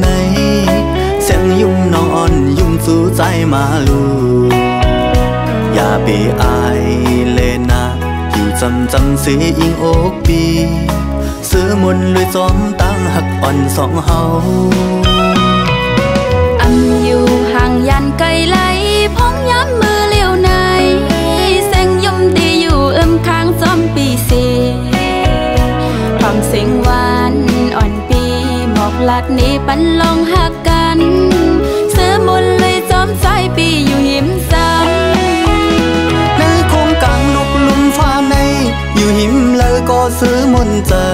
ในเสียงยุ่งนอนยุ่งสู่ใจมาลูอย่าไปอายเลยนะอยู่จำเสียอิงอกปีซื้อมนเลยจอมตั้งหักอ่อนสองเฮาอยู่ห่างยันไกลไหลพ้องย้ำมือเลี้ยวในแสงยมตีอยู่ข้างซ้อมปีสีความเสียงหวานอ่อนปีหมอกลัดนี้ปันลองหักกันซื้อมนเลยจอมสายปีอยู่หิมซ้ำในโคงกลางนกลุ่มฟ้าในอยู่หิมเลยก็ซื้อมนเจอ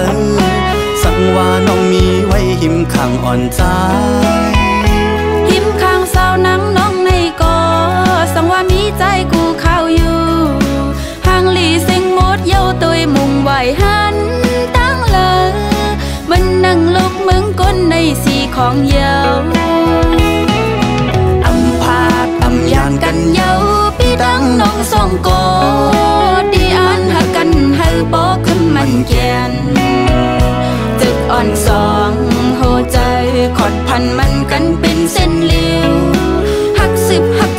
สั่งว่าน้องมีไว้หิมข้างอ่อนใจหิมข้างสาวนังน้องในก็สังว่ามีใจกูเข้าอยู่ห่างหลีเสียงมดเย้าตัวมุงไหวหันตั้งเลยมันนั่งลุกมึงก้นในสีของเย้าพาดยานกันเย้าพี่ดังน้องสองโกดีอันหักกันให้ปอขึ้นมันแกนจึกอ่อนสองโหใจขอดพันมันกันเป็นเส้นเลี้ยวหักสิบหัก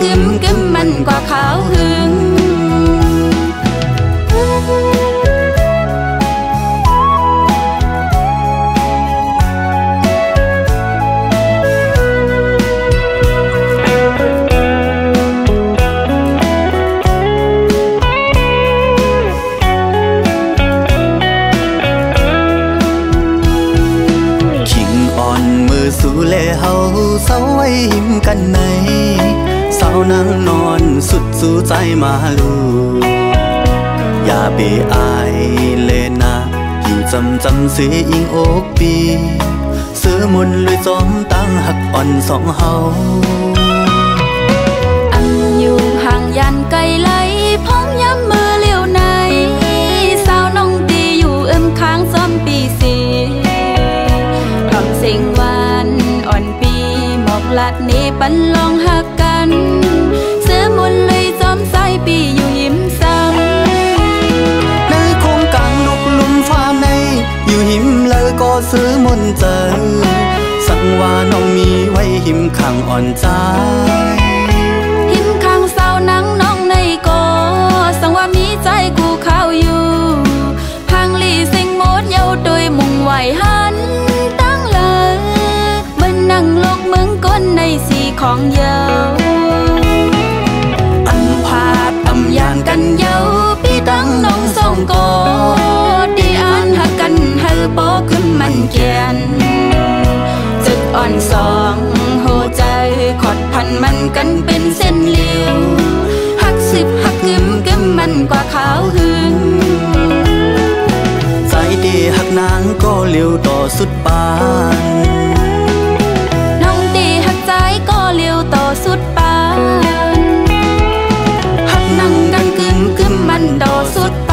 กึมมันกว่าขาวหึงสู่เลเฮาเศร้าไว้หิมกันในสาวนางนอนสุดสู่ใจมาลูอย่าไปอายเลยนะอยู่จำเสียอิงอกปีซื้อมนเลยจอมตั้งหักอ่อนสองเฮาอยู่ห่างยันไกลไหลพ้องย้ำมือเลี้ยวในสาวน้องตีอยู่ข้างซ้อมปีสีความเสียงหวานอ่อนปีหมอกลัดนี้ปันลองหักกันซื้อมนเลยจอมสายปีอยู่หิมซ้ำในโคงกลางนกลุ่มฟ้าในอยู่หิมเลยก็ซื้อมนเจอสั่งว่าน้องมีไว้หิมข้างอ่อนใจหิมข้างสาวนังน้องในก็สั่งว่ามีใจกูเข้าอยู่พังหลีเสียงมดเย้าโดยมุงไหวหันตั้งเลยมันนั่งลกมึงก้นในสีของเย้าพาดยานกันเย้าพี่ตั้งน้องสองก็ดีอันหักกันให้ปอขึ้นมันแกนจึกอ่อนสองโหใจขอดพันมันกันเป็นเส้นเลี้ยวหักสิบหักกึมมันกว่าขาวหึงใจดีหักนางก็เลี้ยวต่อสุดปานน้องดีหักใจก็เลี้ยวต่อสุดปานหักนั่งกันกึมมันต่อสุดป